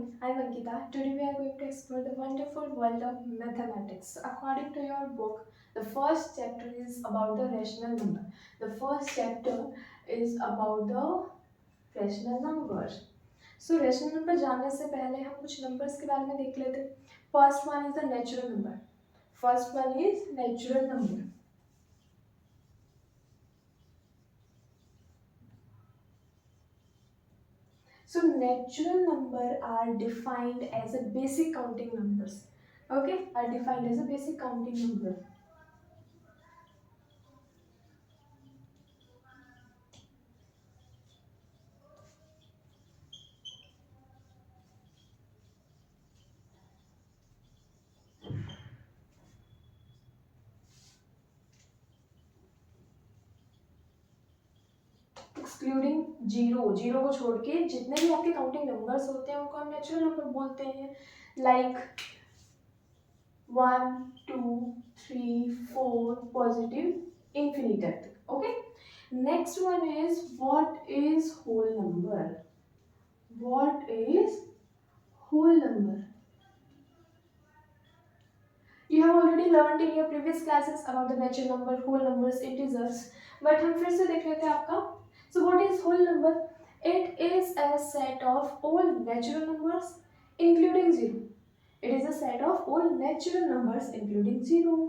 I'm Ankita. Today we are going to explore the wonderful world of mathematics. According to your book, the first chapter is about the rational number. The first chapter is about the rational numbers. So rational number जानने से पहले हम कुछ numbers के बारे में देख लेते हैं. First one is the natural number. First one is natural number. So natural number are defined as a basic counting numbers. Okay, are defined as a basic counting number. Excluding zero को छोड़ के जितने भी आपके counting numbers होते हैं उनको हम नेचुरल नंबर बोलते हैं. लाइक 1 2 3 4 पॉजिटिव इंफिनिटी तक. Okay, next one is what is whole number. What is whole number. You have already learned in your previous classes about the natural number, whole numbers, integers. But हम फिर से देख लेते हैं आपका. So what is whole number? It is a set of all natural numbers including zero. It is a set of all natural numbers including zero.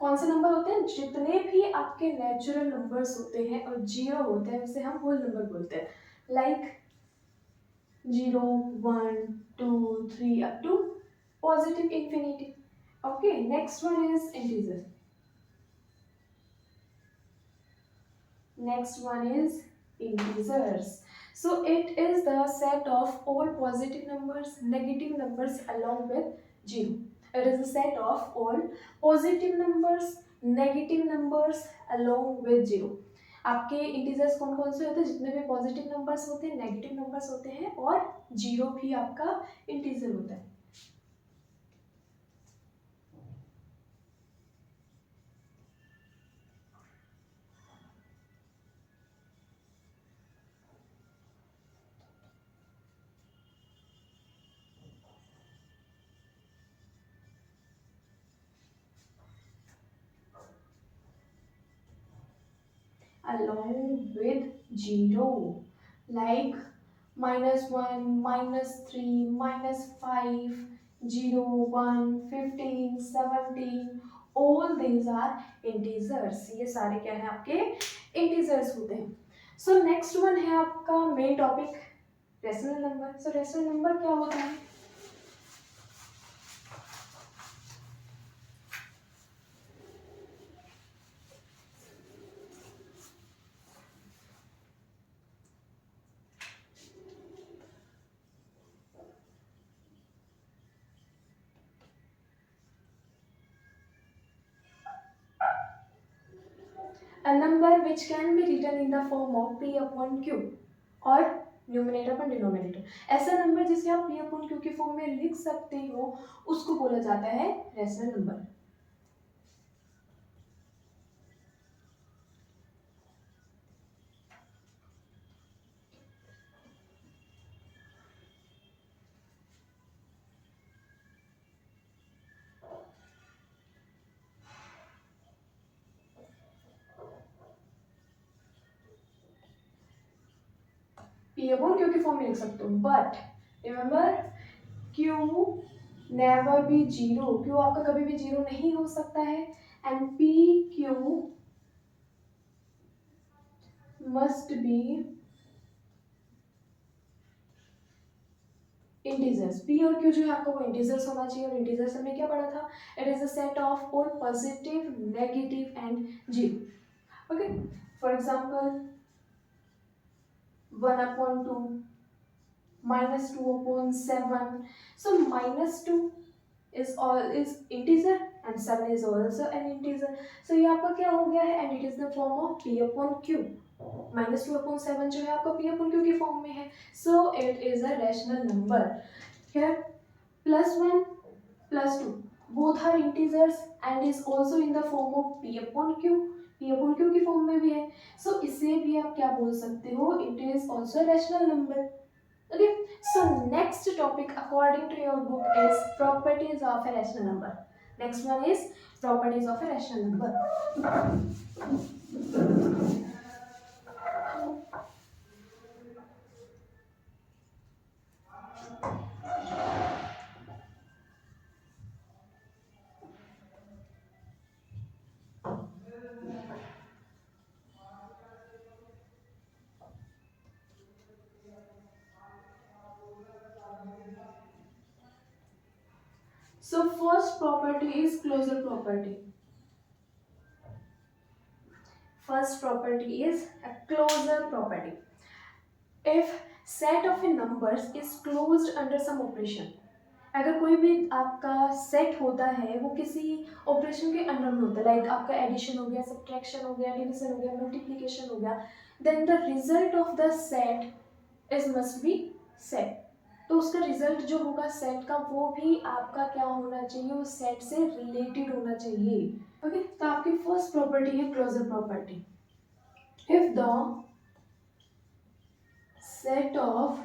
कौन से number होते हैं? जितने भी आपके नेचुरल नंबर्स होते हैं और जीरो होते हैं उसे हम होल नंबर बोलते हैं. Like 0 1 2 3 up to positive infinity. Okay, next one is integer. Next one is integers. So it is the set of all positive numbers, negative numbers along with 0. It is a set of all positive numbers, negative numbers along with 0. आपके integers कौन कौन से होते हैं? जितने भी positive numbers होते हैं, नेगेटिव नंबर्स होते हैं और जीरो भी आपका इंटीजर होता है. Along with 0, like -1, -3, -5, 0, 1, 15, 17, all these are integers. ये सारे क्या है आपके integers होते हैं. So next one है आपका main topic, rational number. So rational number क्या होता है? A number which can be written in the form of p upon q और न्यूमरेटर अपन डिनोमिनेटर. ऐसा नंबर जिसे आप p upon q की फॉर्म में लिख सकते हो उसको बोला जाता है rational number. p upon q की फॉर्म में लिख सकते हो, but remember q never be zero. q आपका कभी भी जीरो नहीं हो सकता है. And p q must be integers. p और q जो है आपका वो इंटीजर्स होना चाहिए. और इंटीजर्स हमने क्या पढ़ा था? It is a set of all positive, negative and zero. Okay, for example 1 upon 2, -2 upon 7. So -2 is integer and 7 is also an integer. So ये आपका क्या हो गया है, and it is the form of p upon q. -2/7 जो है आपका p upon q की फॉर्म में है. So it is a rational number. Here +1 +2 both are integers and is also in the form of p upon q. p upon q की form में भी है. So इसे भी आप क्या बोल सकते हो, it is also a rational number. Okay, so next topic according to your book is properties of a rational number. Next one is properties of a rational number. So first property is closure property. First property is a closure property. If set of a numbers is closed under some operation, अगर कोई भी आपका set होता है वो किसी operation के under में होता है, लाइक आपका एडिशन हो गया, सब्ट्रैक्शन हो गया, डिवीजन हो गया, मल्टीप्लिकेशन हो गया, then the result of the set is must be set. तो उसका रिजल्ट जो होगा सेट का वो भी आपका क्या होना चाहिए, वो सेट से रिलेटेड होना चाहिए. ओके, तो आपकी फर्स्ट प्रॉपर्टी है closure property. If the set of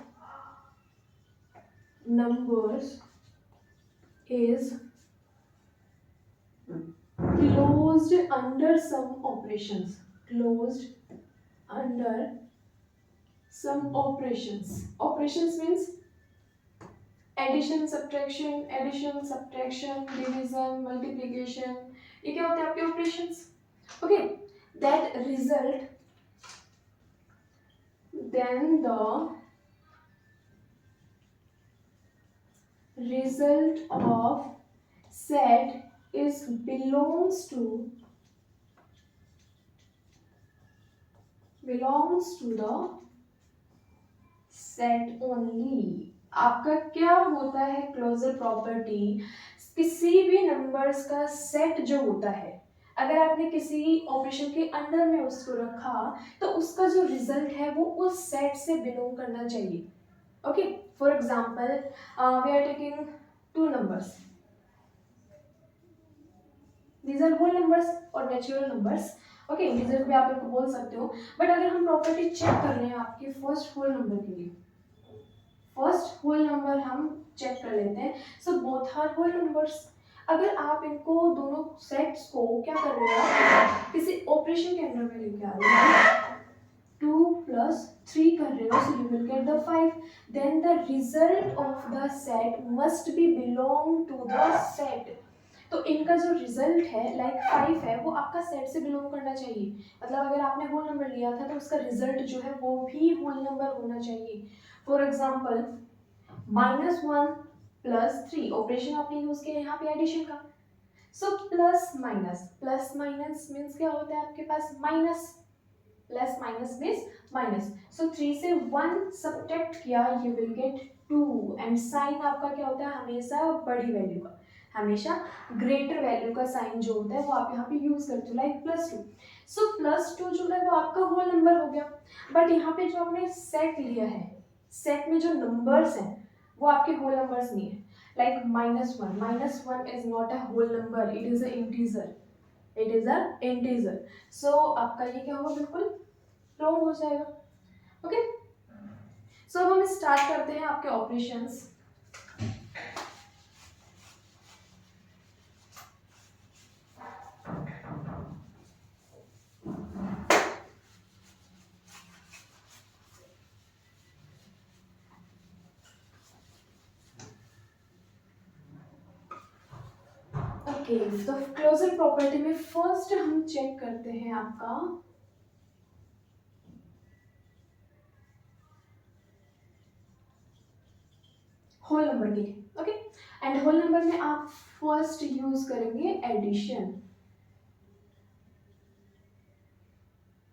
numbers is closed under some operations, closed under some operations. Operations means addition, subtraction, division, multiplication. ये क्या होते हैं आपके operations? Okay, that result, then the result of set is belongs to the set only. आपका क्या होता है closure property, किसी भी नंबर्स का सेट जो होता है, अगर आपने किसी ऑपरेशन के अंदर में उसको रखा तो उसका जो रिजल्ट है वो उस सेट से बिलोंग करना चाहिए. Okay, for example we are taking two numbers, these are whole numbers और natural numbers. ओके, इंटीजर भी आप इनको बोल सकते हो, बट अगर हम प्रॉपर्टी चेक कर रहे हैं आपके फर्स्ट होल नंबर के लिए, फर्स्ट होल नंबर हम चेक कर लेते हैं. So both are whole numbers. अगर आप इनको दोनों सेट्स को क्या कर रहे हो, किसी ऑपरेशन के अंदर में लेके आ रहे हो, 2 + 3 कर रहे हो, so you will get the 5. Then the result of the set must be belong to the set. तो इनका जो रिजल्ट है लाइक 5 है वो आपका सेट से बिलोंग करना चाहिए. मतलब अगर आपने होल नंबर लिया था तो उसका रिजल्ट जो है वो भी होल नंबर होना चाहिए. फॉर एग्जांपल -1 + 3 ऑपरेशन आपने यूज किया यहाँ पे एडिशन का. सो प्लस माइनस मीन्स क्या होता है आपके पास minus, plus minus means minus. So 3 से 1 सब्ट्रैक्ट किया, you will get 2. And sign आपका क्या होता है, हमेशा बड़ी वैल्यू का, हमेशा ग्रेटर वैल्यू का साइन जो होता है वो आप यहाँ पे यूज करते हो, लाइक +2. सो +2 जो है वो आपका होल नंबर हो गया. बट यहाँ पे जो आपने सेट लिया है, सेट में जो नंबर्स हैं वो आपके होल नंबर्स नहीं है. Like -1 is not a whole number, it is a integer. So आपका ये क्या होगा, बिल्कुल रॉन्ग हो जाएगा. ओके, सो अब हम स्टार्ट करते हैं आपके ऑपरेशंस. ओके, तो क्लोजर प्रॉपर्टी में फर्स्ट हम चेक करते हैं आपका होल नंबर के लिए. ओके, एंड होल नंबर में आप फर्स्ट यूज करेंगे एडिशन.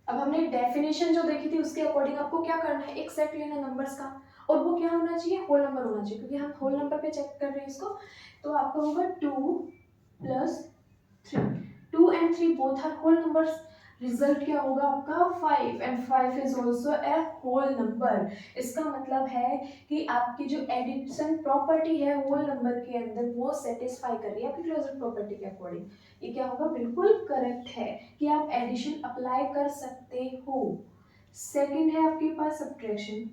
अब हमने डेफिनेशन जो देखी थी उसके अकॉर्डिंग आपको क्या करना है, एक सेट लेना नंबर्स का और वो क्या होना चाहिए, होल नंबर होना चाहिए, क्योंकि हम होल नंबर पे चेक कर रहे हैं इसको. तो आपका होगा 2 + 3. 2 and 3 both are whole numbers. Result क्या होगा आपका 5 and 5 is also a whole number. इसका मतलब है कि आपकी जो एडिशन प्रॉपर्टी है होल नंबर के अंदर वो सेटिस्फाई कर रही है आपकी क्लोजर प्रॉपर्टी के अकॉर्डिंग. ये क्या होगा, बिल्कुल करेक्ट है कि आप एडिशन अप्लाई कर सकते हो. सेकंड है आपके पास सब्ट्रैक्शन.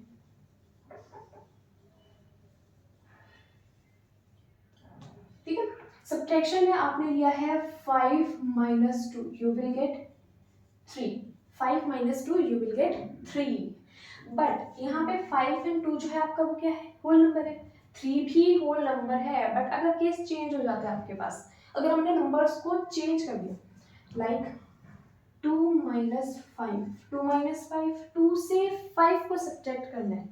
ठीक है, सब्ट्रैक्शन में आपने लिया है 5 minus 2, you will get 3. 5 minus 2 you will get 3. But यहाँ पे 5 and 2 जो है आपका वो क्या है, होल नंबर है. 3 भी होल नंबर है, बट अगर केस चेंज हो जाता है आपके पास, अगर हमने नंबर्स को चेंज कर दिया, लाइक 2 minus 5, 2 minus 5, 2 से 5 को सब्ट्रैक्ट करना है.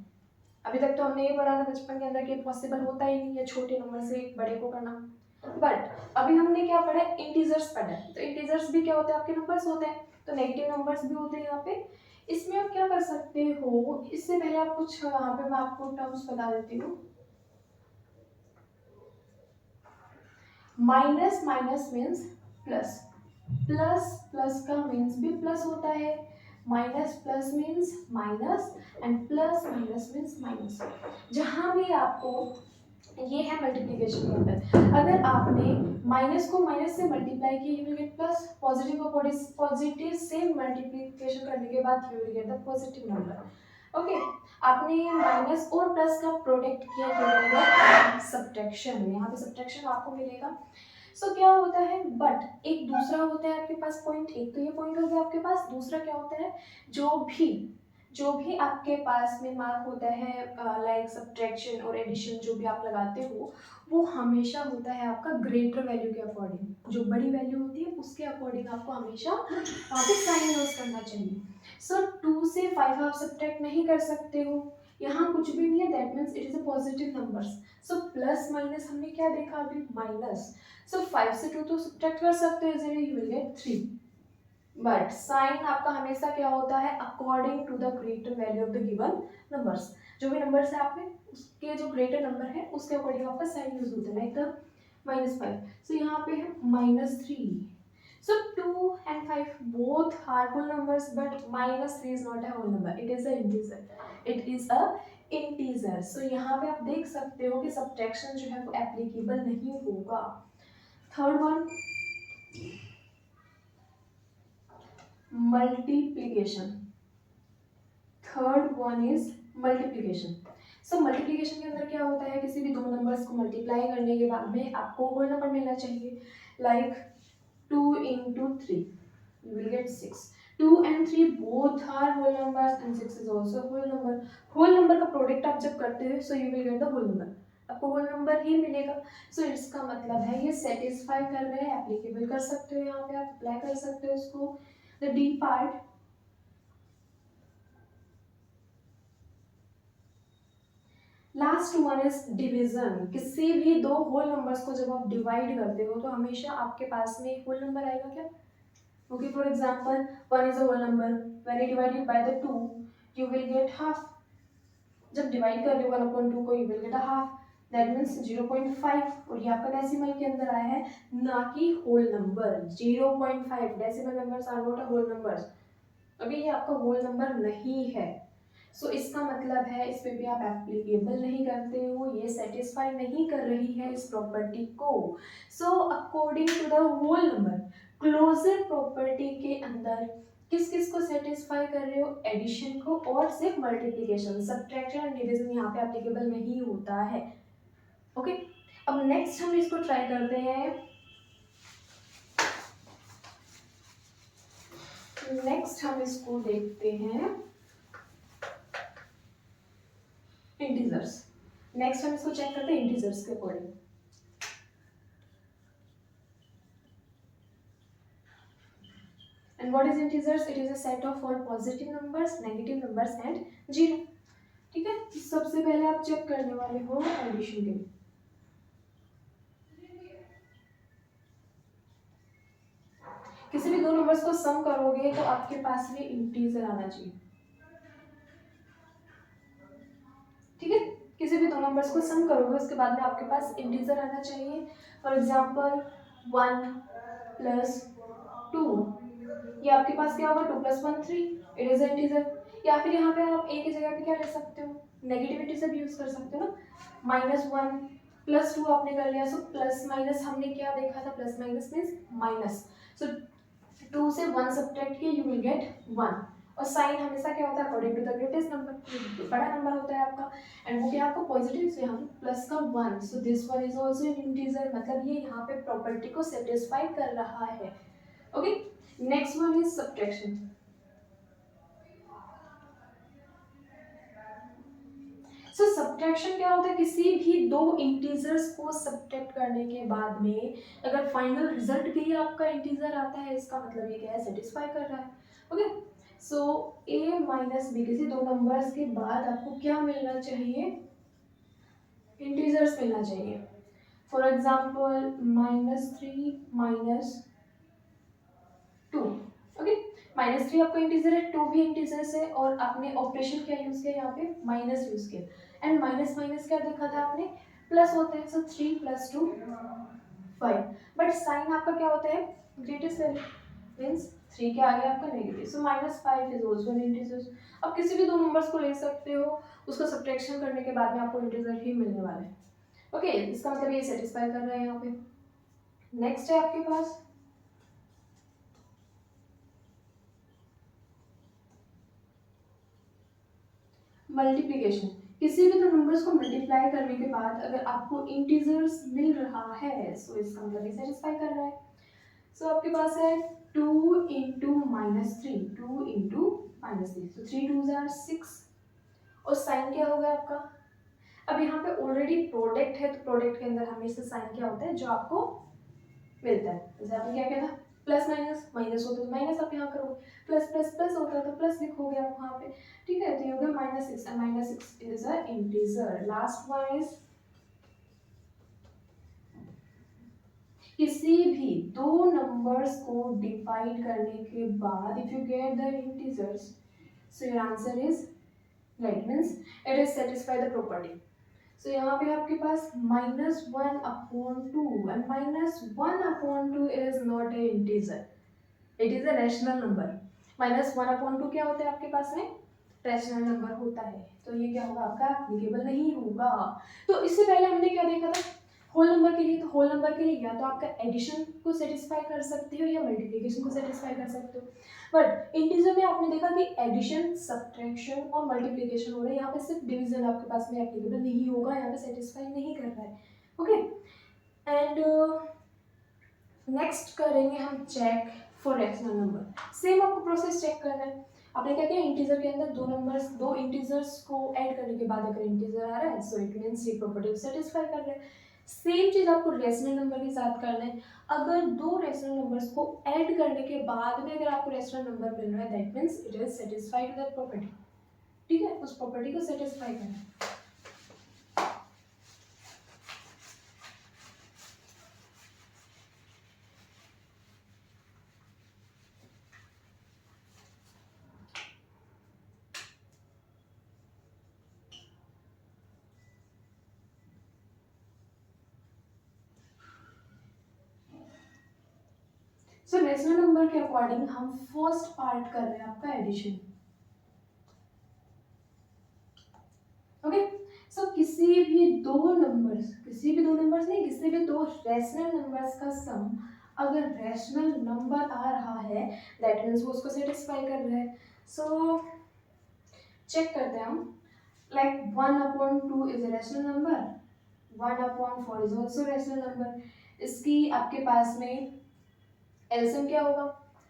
अभी तक तो हमने ये पढ़ा था बचपन के अंदर कि पॉसिबल होता ही नहीं है छोटे नंबर से बड़े को करना. बट अभी हमने क्या पढ़ा है, इंटीजर्स पढ़ा है. तो इंटीजर्स भी क्या होते हैं, आपके नंबर्स होते हैं, तो नेगेटिव नंबर्स भी होते हैं यहाँ पे. इसमें आप क्या कर सकते हो, इससे पहले आप कुछ यहाँ पे मैं आपको टर्म्स बता देती हूँ. Minus minus means plus, plus plus का मीन्स भी प्लस होता है. Minus plus means minus and plus minus means minus. जहां भी आपको ये है मल्टीप्लिकेशन के अंदर, अगर आपने माइनस को माइनस से मल्टीप्लाई किया you will gate plus. Positive को पॉजिटिव से मल्टीप्लिकेशन करने के बाद you will get the positive number. Okay, आपने माइनस और प्लस का प्रोडक्ट किया तो मिलेगा सब्ट्रैक्शन में. यहाँ पे सब्ट्रैक्शन आपको मिलेगा. सो क्या होता है, बट एक दूसरा होता है आपके पास पॉइंट. एक तो ये पॉइंट हो गया आपके पास, दूसरा क्या होता है, जो भी आपके पास में मार्क होता है लाइक सब्ट्रैक्शन और एडिशन जो भी आप लगाते हो, वो हमेशा होता है आपका ग्रेटर वैल्यू के अकॉर्डिंग. जो बड़ी वैल्यू होती है उसके अकॉर्डिंग आपको हमेशा वहाँ पे साइन यूज करना चाहिए. सो 2 से 5 आप सब्ट्रैक्ट नहीं कर सकते हो, यहाँ कुछ भी नहीं है, that means it is a positive numbers. So plus minus हमने क्या देखा अभी, माइनस. सो 5 से 2 तो सब्ट्रैक्ट कर सकते हो easily, you will get 3. But sign आपका हमेशा क्या होता है, according to the greater value of the given numbers. जो भी नंबर्स है आपने उसके जो ग्रेटर नंबर है उसके अकॉर्डिंग आपका साइन यूज होता है. लाइक द -5, सो यहाँ पे है -3. So 2 and 5 both are whole numbers, but -3 is not a whole number. It is a integer. It is a integer. So यहाँ पे आप देख सकते हो कि subtraction जो है वो applicable नहीं होगा. Third one, multiplication. Third one is multiplication. So multiplication के अंदर क्या होता है, किसी भी दो नंबर्स को मल्टीप्लाई करने के बाद में आपको होल नंबर मिलना चाहिए. Like 2 into 3, you will get 6. 2 and 3 both are whole numbers and 6 is also whole number. whole number का प्रोडक्ट आप जब करते हो so you will get the whole number. आपको होल नंबर ही मिलेगा. सो इसका मतलब है ये सेटिस्फाई कर रहे हैं, एप्लीकेबल कर सकते हो, यहाँ पे आप अप्लाई कर सकते हो इसको. The D part, last one is division. किसी भी दो होल नंबर्स को जब आप डिवाइड करते हो तो हमेशा आपके पास में एक होल नंबर आएगा क्या. Okay, for example, 1 is a whole number. When you divide it by the 2, you will get half. जब डिवाइड कर रहे हो 1/2 को, you will get a half. That means 0.5. और ये आपका डेसिमल के अंदर आया है, ना कि whole number. 0.5 decimal numbers are not a whole numbers. Okay, ये आपका होल नंबर नहीं है. सो इसका मतलब है इस पे भी आप एप्लीकेबल नहीं करते हो, ये सेटिस्फाई नहीं कर रही है इस प्रॉपर्टी को. So according to the whole number, closure property के अंदर किस किस को सेटिस्फाई कर रहे हो, एडिशन को और सिर्फ मल्टीप्लिकेशन. सब्ट्रैक्शन एंड डिवीजन यहाँ पे एप्लीकेबल नहीं होता है. ओके, अब नेक्स्ट हम इसको ट्राई करते हैं. नेक्स्ट हम इसको देखते हैं इंटीजर्स. नेक्स्ट हम इसको चेक करते हैं इंटीजर्स के according. And what is integers? It is a set of all positive numbers, negative numbers and 0. ठीक है, सबसे पहले आप चेक करने वाले हो एडिशन के. किसी भी दो नंबर्स को सम करोगे तो आपके पास में इंटीजर आना चाहिए. ठीक है, किसी भी दो नंबर्स को सम करोगे उसके बाद में आपके पास इंटीजर आना चाहिए. फॉर एग्जांपल 1 प्लस 2, ये आपके पास क्या होगा 2 + 1 3, इट इज इंटीजर। या फिर यहाँ पे आप ए की जगह पे क्या ले सकते हो, नेगेटिविटी से भी यूज कर सकते हो ना, -1 + 2 आपने कर लिया, सो प्लस माइनस हमने क्या देखा था, प्लस माइनस मीन्स माइनस, सो 2 से 1 सब्ट्रैक्ट किए यू विल गेट 1। और साइन हमेशा क्या होता है according to the greatest number, बड़ा नंबर होता है आपका, एंड वो क्या आपका पॉजिटिव, से यहाँ पे प्लस का 1, so this one is also an integer, मतलब ये यहाँ पे प्रॉपर्टी को सेटिस्फाई कर रहा है। Okay, next one is subtraction. So subtraction क्या होता है, किसी भी दो इंटीजर्स को सब्ट्रैक्ट करने के बाद में अगर फाइनल रिजल्ट भी आपका इंटीजर आता है, इसका मतलब ये क्या है, सेटिस्फाई कर रहा है। Okay, so a minus B, किसी दो नंबर्स के बाद आपको क्या मिलना चाहिए, इंटीजर्स मिलना चाहिए। For example -3 -2। ओके, -3 आपका इंटीजर है, 2 भी इंटीजर्स है, और आपने ऑपरेशन क्या यूज किया, यहाँ पे माइनस यूज किया, एंड माइनस माइनस क्या देखा था आपने, प्लस होते हैं, सो 3 + 2 5, बट साइन आपका क्या होता है, ग्रेटेस्ट वैल्यू मीन्स 3 के आगे आपका negative, so -5 is also an integer. अब किसी भी दो नंबर्स को ले सकते हो, उसका सब्ट्रैक्शन करने के बाद में आपको इंटीजर ही मिलने वाला है। ओके, इसका मतलब ये सेटिस्फाई कर रहा है यहाँ पे। नेक्स्ट है आपके पास मल्टीप्लिकेशन। किसी भी दो नंबर्स को मल्टीप्लाई करने के बाद अगर आपको इंटीजर्स मिल रहा है, सो इसका मतलब ये सेटिस्फाई कर रहा है। सो आपके पास है 2 इंटू -3, 2 इंटू -3, तो 3 2 जार 6, और साइन क्या होगा आपका, अब यहाँ पे ऑलरेडी प्रोडक्ट है, तो प्रोडक्ट के अंदर हमेशा साइन क्या होता है, जो आपको मिलता है, जैसे आपने क्या किया था, प्लस माइनस, माइनस होता है तो माइनस आप यहाँ करोगे, प्लस प्लस प्लस होता है तो प्लस लिखोगे आप वहाँ पे, ठीक है, तो ये हो गया -6, and -6 is a integer. Last one is किसी भी दो नंबर्स को डिवाइड करने के बाद if you get the integers, so your answer is right, means it is satisfy the property. So यहाँ पे आपके पास -1/2, and -1/2 is not a integer, it is a rational number. -1/2 क्या होता है आपके पास में, रैशनल नंबर होता है, तो ये क्या होगा आपका एप्लीकेबल नहीं होगा। तो इससे पहले हमने क्या देखा था, होल नंबर के लिए, तो होल नंबर के लिए या तो आपका एडिशन को सेटिस्फाई कर सकते हो या मल्टीप्लिकेशन को सेटिस्फाई कर सकते हो, बट इंटीजर में आपने देखा कि एडिशन, सब्ट्रैक्शन और मल्टीप्लिकेशन हो रहा है, यहाँ पे सिर्फ डिवीजन आपके पास में एप्लीकेबल नहीं होगा, यहाँ पे सेटिस्फाई नहीं कर रहा है। ओके, एंड नेक्स्ट करेंगे हम check for rational number. Same आपको प्रोसेस चेक करना है, आपने क्या किया, इंटीजर के अंदर दो इंटीजर्स को ऐड करने के बाद अगर इंटीजर आ रहा है, सो इट मींस ये प्रॉपर्टी सेटिस्फाई कर रहा है। सेम चीज आपको रैशनल नंबर के साथ करना है, अगर दो रैशनल नंबर्स को ऐड करने के बाद में अगर आपको रैशनल नंबर मिल रहा है, that means it is satisfied that property, ठीक है, उस प्रॉपर्टी को सेटिस्फाई करना है। सो रैशनल नंबर के अकॉर्डिंग हम फर्स्ट पार्ट कर रहे हैं आपका एडिशन। ओके, सो किसी भी दो नंबर्स नहीं, किसी भी दो रैशनल नंबर्स का सम अगर रैशनल नंबर आ रहा है, दैट मीन्स वो उसको सेटिस्फाई कर रहा है। सो चेक करते हैं हम, like 1/2 is a rational number, 1/4 is also rational number. इसकी आपके पास में एलसीएम क्या होगा,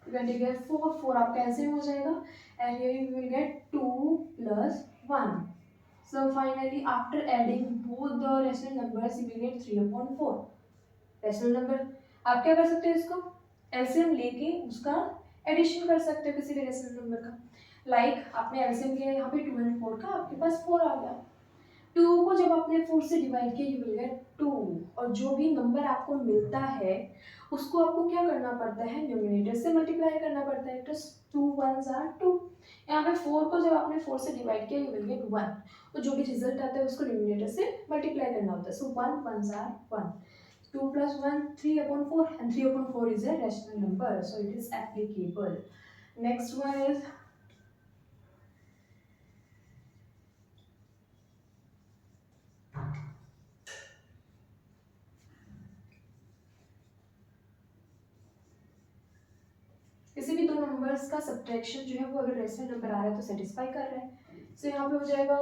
4 आपका एलसीएम हो जाएगा, and here you will get 2 + 1। So finally, after adding both the rational numbers, you will get 3/4. Rational number, आप क्या कर सकते हो, इसको एलसीएम लेके उसका एडिशन कर सकते हो किसी भी रेशनल नंबर का। लाइक आपने एलसीएम किया यहाँ पे 2 और 4 का, आपके पास 4 आ गया, 2 को जब आपने 4 से डिवाइड किया, यू विल गेट 2, और जो भी नंबर आपको मिलता है उसको आपको क्या करना पड़ता है, न्यूमरेटर से मल्टीप्लाई करना पड़ता है, तो 2 1s are 2। यहाँ पे 4 को जब आपने 4 से डिवाइड किया, यू विल गेट 1, तो जो भी रिजल्ट आता है उसको न्यूमरेटर से मल्टीप्लाई करना होता है, so 1 1s are 1। 2 plus 1, 3/4, and 3/4 is a rational number, so it is applicable. Next one is किसी भी दो नंबर्स का सब्ट्रैक्शन जो है वो अगर रेशनल नंबर आ रहा है तो सेटिस्फाई कर रहा है। सो यहाँ पे हो जाएगा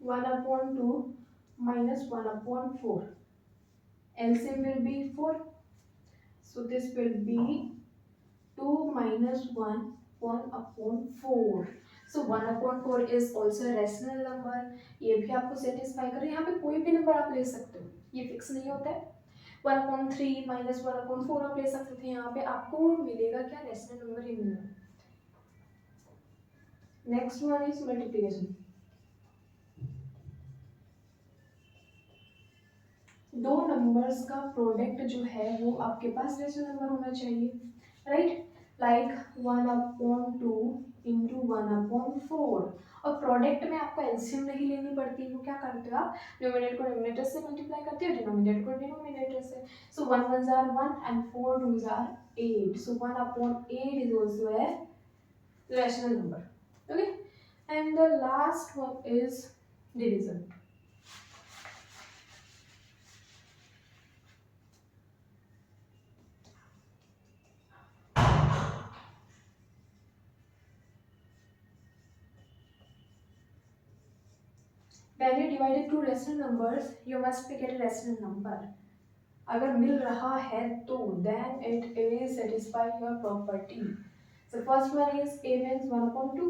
1/2 minus 1/4. LCM will be 4. So this will be 2 minus 1/4. So 1/4 is also a rational number. ये भी आपको सेटिस्फाई करे। यहाँ पे कोई भी नंबर आप ले सकते हो, ये फिक्स नहीं होता है। 1/3 minus 1/4 आप ले सकते थे, यहाँ पे आपको मिलेगा क्या, रेशनल नंबर ही मिलेगा। Next one is multiplication. दो नंबर्स का प्रोडक्ट जो है वो आपके पास रेशनल नंबर होना चाहिए, राइट। लाइक 1/2 इंटू 1/4, और प्रोडक्ट में आपको एलसीएम नहीं लेनी पड़ती, वो क्या करते हो आप, न्यूमरेटर को डिनोमिनेटर से मल्टीप्लाई करते हो, डिनोमिनेटर को डिनोमिनेटर से। सो 1 1s are 1 and 4 2s are 8. So 1/8 is also a rational number. Okay, and the last one is division. When you divided two rational numbers, you must get a rational number. अगर मिल रहा है तो then it is satisfy your property. So first one is a means 1/2,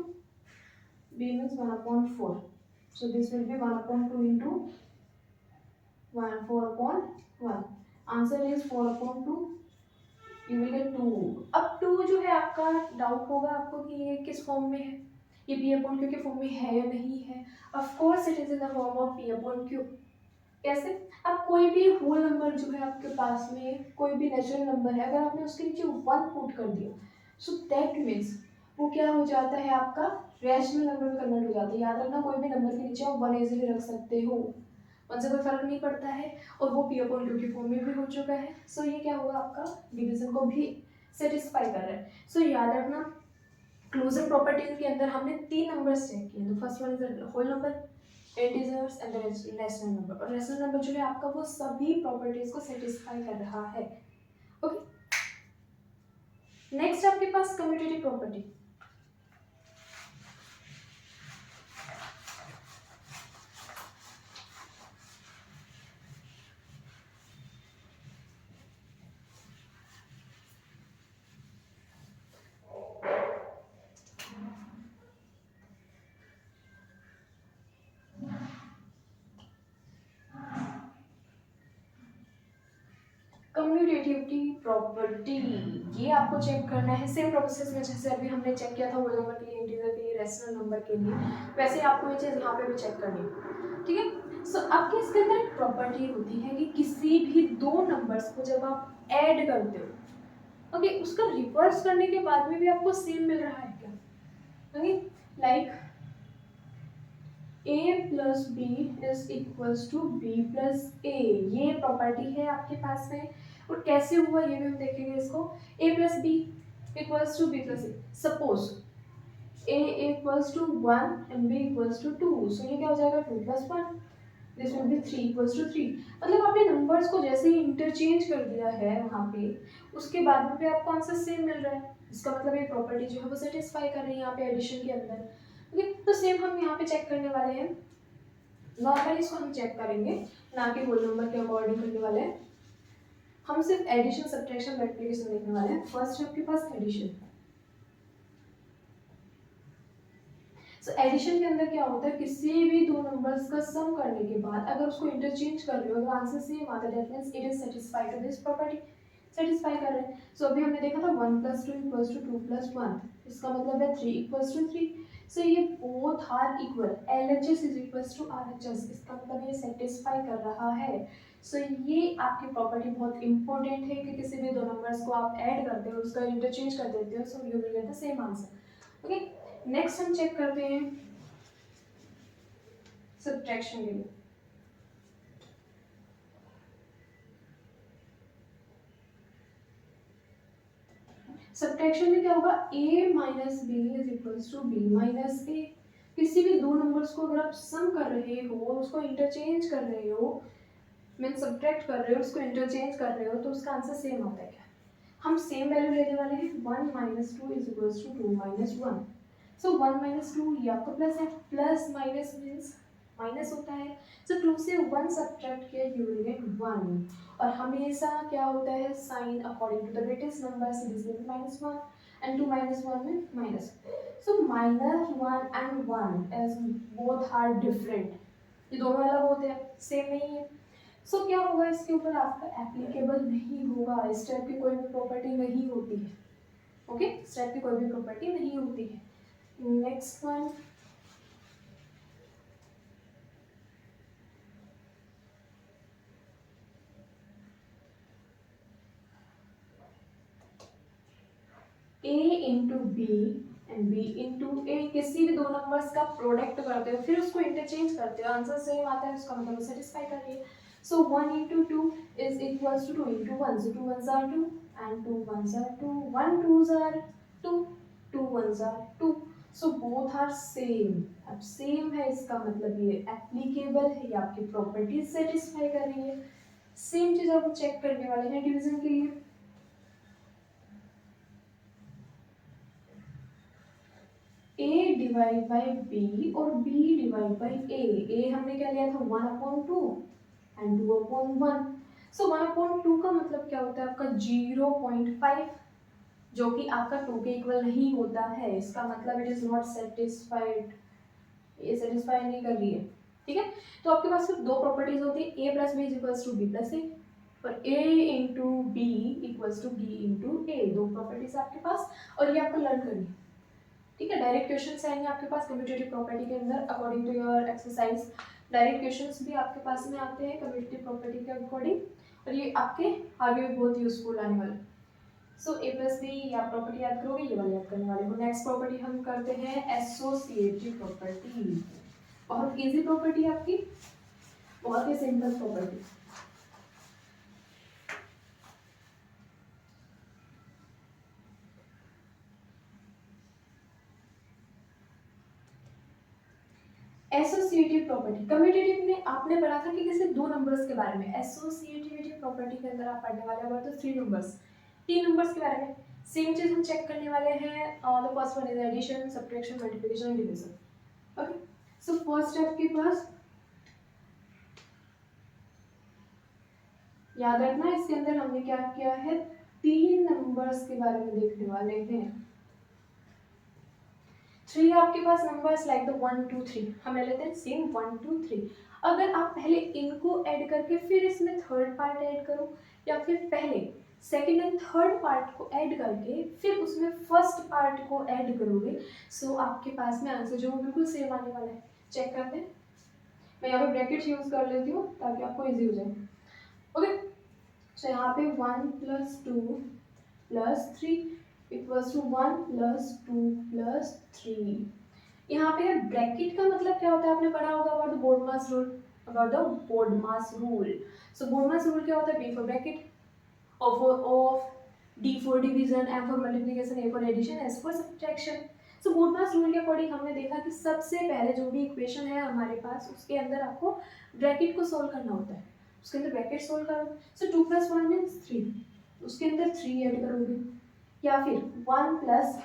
b means 1/4. So this will be 1/2 into 4/1. Answer is 4/2. You will get 2. अब 2 जो है आपका doubt होगा आपको कि ये किस फॉर्म में है, ये p/q के फॉर्म में है या नहीं है। Of course it is in the form of p/q। कैसे, अब कोई भी होल नंबर जो है आपके पास में, कोई भी नेचुरल नंबर है, अगर आपने उसके नीचे 1 पुट कर दिया, सो दैट मीन्स वो क्या हो जाता है, आपका रैशनल नंबर में कन्वर्ट हो जाता है। याद रखना, कोई भी नंबर के नीचे आप 1 इजीली रख सकते हो, 1 से कोई फर्क नहीं पड़ता है, और वो p/q की फॉर्म में भी हो चुका है। सो ये क्या होगा, आपका डिवीजन को भी सेटिस्फाई कर रहा है। सो याद रखना, क्लोजर प्रॉपर्टीज के अंदर हमने 3 नंबर्स चेक किए। तो first one is whole number, integers and rational number, और रैशनल नंबर जो है आपका वो सभी प्रॉपर्टीज को सेटिस्फाई कर रहा है। ओके, नेक्स्ट आपके पास कम्यूटेटिव प्रॉपर्टी। कम्यूटेटिविटी प्रॉपर्टी, ये आपको चेक करना है सेम प्रोसेस में जैसे अभी हमने चेक किया था होल नंबर के लिए, इंटीजर के लिए, रैशनल नंबर के लिए, वैसे आपको ये चीज़ यहाँ पे भी चेक करनी है। ठीक है, सो आपके इसके अंदर एक प्रॉपर्टी होती है कि किसी भी दो नंबर्स को जब आप ऐड करते हो, ओके, उसका रिवर्स करने के बाद में भी आपको सेम मिल रहा है क्या, okay, like a plus b is equals to b plus a, ये प्रॉपर्टी है आपके पास में। और कैसे हुआ ये भी हम देखेंगे इसको। a plus b equals to b plus a, suppose a equals to 1 and b equals to 2, so ये क्या हो जाएगा 2 plus 1, this will be 3 equals to 3। मतलब आपने नंबर्स को जैसे ही इंटरचेंज कर दिया है वहाँ पे, उसके बाद में भी आपको आंसर सेम मिल रहा है, इसका मतलब ये प्रॉपर्टी जो है वो सेटिस्फाई कर रही है यहाँ पे एडिशन के अंदर। ओके, तो सेम हम यहाँ पे चेक करने वाले हैं, नॉर्मली इसको हम चेक करेंगे, ना कि होल नंबर के अकॉर्डिंग करने वाले हैं। हम सिर्फ एडिशन, सब्ट्रैक्शन, मल्टीप्लिकेशन देखने वाले हैं। फर्स्ट है आपके पास एडिशन। सो एडिशन के अंदर क्या होता है, किसी भी दो नंबर्स का सम करने के बाद अगर उसको इंटरचेंज कर रहे हो, अगर आंसर सेम आता है, that means it is satisfied to this property, satisfy कर रहे हैं। सो अभी हमने देखा था 1 + 2 = 2 + 1, इसका मतलब है 3 = 3। सो ये both are equal, LHS = RHS, इसका मतलब ये सेटिस्फाई कर रहा है। सो ये आपकी प्रॉपर्टी बहुत इंपॉर्टेंट है कि किसी भी दो नंबर्स को आप ऐड करते हो, उसका इंटरचेंज कर देते हो, so you will get the same answer. Okay, next हम चेक करते हैं सब्ट्रैक्शन के लिए। सब्ट्रैक्शन में क्या होगा, a minus B is equals to B minus A. किसी भी दो नंबर्स को अगर आप सम कर रहे हो, उसको इंटरचेंज कर रहे हो, मीन सब्ट्रैक्ट कर रहे हो, उसको इंटरचेंज कर रहे हो, तो उसका आंसर सेम आता है क्या? हम सेम वैल्यू लेने वाले हैं, 1 minus two is equals to 2 minus 1। So 1 minus two ये आपका प्लस है, प्लस माइनस मीन्स माइनस होता है। सो 2 से 1 सब्ट्रैक्ट किया यू विल गेट 1। और हमेशा क्या होता है, sign according to the greatest number, so this will be -1 and 2 minus 1 में minus। so -1 and 1 as both are different, ये दोनों अलग होते हैं, सेम नहीं है। सो क्या होगा, इसके ऊपर आपका एप्लीकेबल नहीं होगा, इस टाइप की कोई भी प्रॉपर्टी नहीं होती है। ओके, इस टाइप की कोई भी प्रॉपर्टी नहीं होती है। Next one, a into B and b into A, किसी भी दो नंबर्स का प्रोडक्ट करते हो फिर उसको इंटरचेंज करते हो, आंसर सेम आता है, उसका मतलब सेटिस्फाई कर रही है। So 1 into 2 is equals to 2 into 1, so 2 1s are 2 and 2 1s are 2, 1 2s are 2, 2 1s are 2, so both are same. अब सेम है इसका मतलब ये एप्लीकेबल है, ये आपकी प्रॉपर्टीज सेटिस्फाई कर रही है। सेम चीज आप चेक करने वाले हैं डिवीजन के लिए। a डिवाइड बाई b और b डिवाइड बाई a हमने क्या लिया था 1/2 एंड 2/1। सो 1/2 का मतलब क्या होता है आपका 0.5, जो कि आपका 2 के इक्वल नहीं होता है, इसका मतलब इट इज नॉट सेटिस्फाइड, ये सेटिस्फाई नहीं कर रही है। ठीक है, तो आपके पास सिर्फ दो प्रॉपर्टीज होती है, a plus B is equals to B plus A और a into B equals to B into A, दो प्रॉपर्टीज आपके पास, और ये आपको लर्न करनी है। ठीक है, डायरेक्ट क्वेश्चंस आएंगे आपके पास कम्यूटेटिव प्रॉपर्टी के अंदर according to your exercise. Direct questions भी आपके पास में आते हैं कम्यूटेटिव प्रॉपर्टी के अकॉर्डिंग, और ये आपके आगे भी बहुत यूजफुल आने वाले। सो ए प्लस बी, या प्रॉपर्टी याद करोगे, ये वाली याद करने वाले हो। नेक्स्ट प्रॉपर्टी हम करते हैं एसोसिएटिव प्रॉपर्टी। बहुत इजी प्रॉपर्टी है आपकी, बहुत ही simple property. Associative property, commutative में आपने पढ़ा था कि किसी दो नंबर्स के बारे में, एसोसिएटिविटी प्रॉपर्टी के अंदर आप पढ़ने वाले हो तो 3 नंबर्स, 3 नंबर्स के बारे में सेम चीज हम चेक करने वाले हैं। The first one is addition, subtraction, multiplication and division. Okay, so first है आपके पास, याद रखना इसके अंदर हमने क्या किया है, 3 नंबर्स के बारे में देखने वाले हैं। 3 आपके पास नंबर्स लाइक द 1 2 3, हम ले लेते हैं सेम 1 2 3। अगर आप पहले इनको ऐड करके फिर इसमें थर्ड पार्ट ऐड करो, या फिर पहले सेकंड एंड थर्ड पार्ट को ऐड करके फिर उसमें फर्स्ट पार्ट को ऐड करोगे, सो आपके पास में आंसर जो बिल्कुल सेम आने वाला है। चेक करते हैं, मैं यहाँ पे ब्रैकेट यूज कर लेती हूँ ताकि आपको इजी हो जाए। ओके, सो यहाँ पे 1 plus 2 plus 3 equals to 1 plus 2 plus 3। यहाँ पे ब्रैकेट का मतलब क्या होता है, आपने पढ़ा होगा about the BODMAS rule, about the BODMAS rule. So BODMAS rule क्या होता है, B for bracket, O for off, D for division, M for multiplication, A for addition, S for subtraction। So BODMAS rule के according हमने देखा कि सबसे पहले जो भी इक्वेशन है हमारे पास उसके अंदर आपको ब्रैकेट को सोल्व करना होता है, उसके अंदर ब्रैकेट सोल्व करो। सो 2 + 1 मीन्स 3, उसके अंदर 3 ऐड करोगे, या फिर 1 +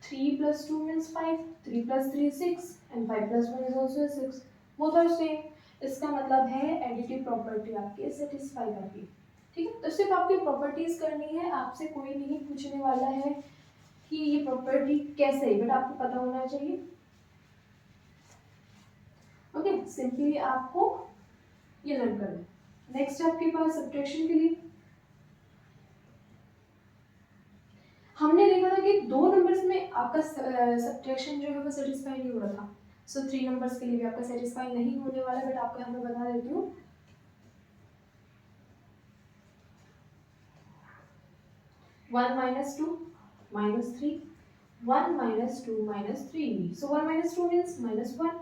3 + 2 means 5, 3 + 3 6 and 5 + 1 is also 6, both are same। इसका मतलब है एडिटिव प्रॉपर्टी आपके सेटिस्फाई करती है। ठीक है, तो सिर्फ आपकी प्रॉपर्टीज करनी है, आपसे कोई नहीं पूछने वाला है कि ये प्रॉपर्टी कैसे है, बट आपको पता होना चाहिए। ओके, सिंपली आपको ये लर्न करना है। नेक्स्ट आपके पास सब्ट्रैक्शन के लिए हमने देखा था कि दो नंबर्स में आपका सब्ट्रैक्शन जो है वो सेटिस्फाई नहीं हो रहा था। सो 3 नंबर्स के लिए भी आपका सेटिस्फाई नहीं होने वाला, बट आपको यहाँ पे बता देती हूँ। 1 - 2 - 3, 1 - 2 - 3, सो 1 - 2 मीन्स -1।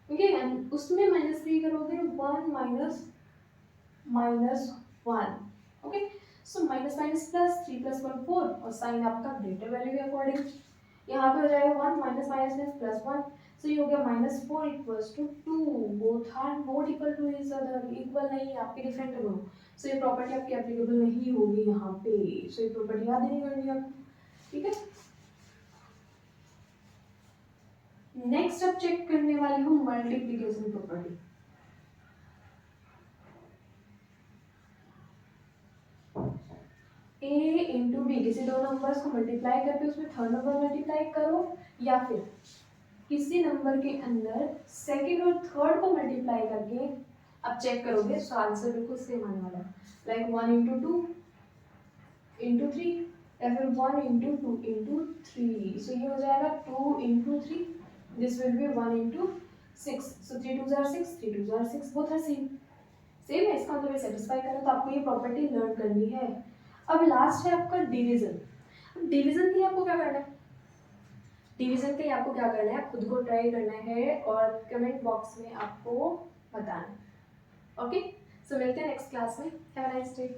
ओके, एंड उसमें -3 करोगे 1 - -1। Okay, so minus minus plus, 3 + 1 4 और साइन आपका ग्रेटर वैल्यू के अकॉर्डिंग। यहाँ पे हो जाएगा 1 माइनस माइनस में प्लस 1, सो ये हो गया -4 equals to 2, both are not equal to each other, equal नहीं है आपके, डिफरेंट है दोनों, सो ये प्रॉपर्टी आपकी एप्लीकेबल नहीं होगी यहाँ पे, सो ये प्रॉपर्टी याद नहीं करनी है, ठीक है। नेक्स्ट अब चेक करने वाली हूँ मल्टीप्लिकेशन प्रॉपर्टी। ए इंटू बी, किसी दो नंबर्स को मल्टीप्लाई करके उसमें थर्ड नंबर मल्टीप्लाई करो, या फिर किसी नंबर के अंदर सेकंड और थर्ड को मल्टीप्लाई करके अब चेक करोगे तो आंसर बिल्कुल सेम आने वाला है, लाइक 1 इंटू 2 इंटू 3 या फिर 1 इंटू 2 इंटू 3, सो ये हो जाएगा 2 into 3, this will be 1 into 6, so 3 2 6, 3 2 6, both are same, same है, इसका मतलब सेटिस्फाई करो, तो आपको ये प्रॉपर्टी लर्न करनी है। अब लास्ट है आपका डिवीजन। अब डिवीजन के लिए आपको क्या करना है, डिवीजन के लिए आपको क्या करना है, खुद को ट्राई करना है और कमेंट बॉक्स में आपको बताना है। ओके, सो मिलते हैं नेक्स्ट क्लास में, हैव अ नाइस डे।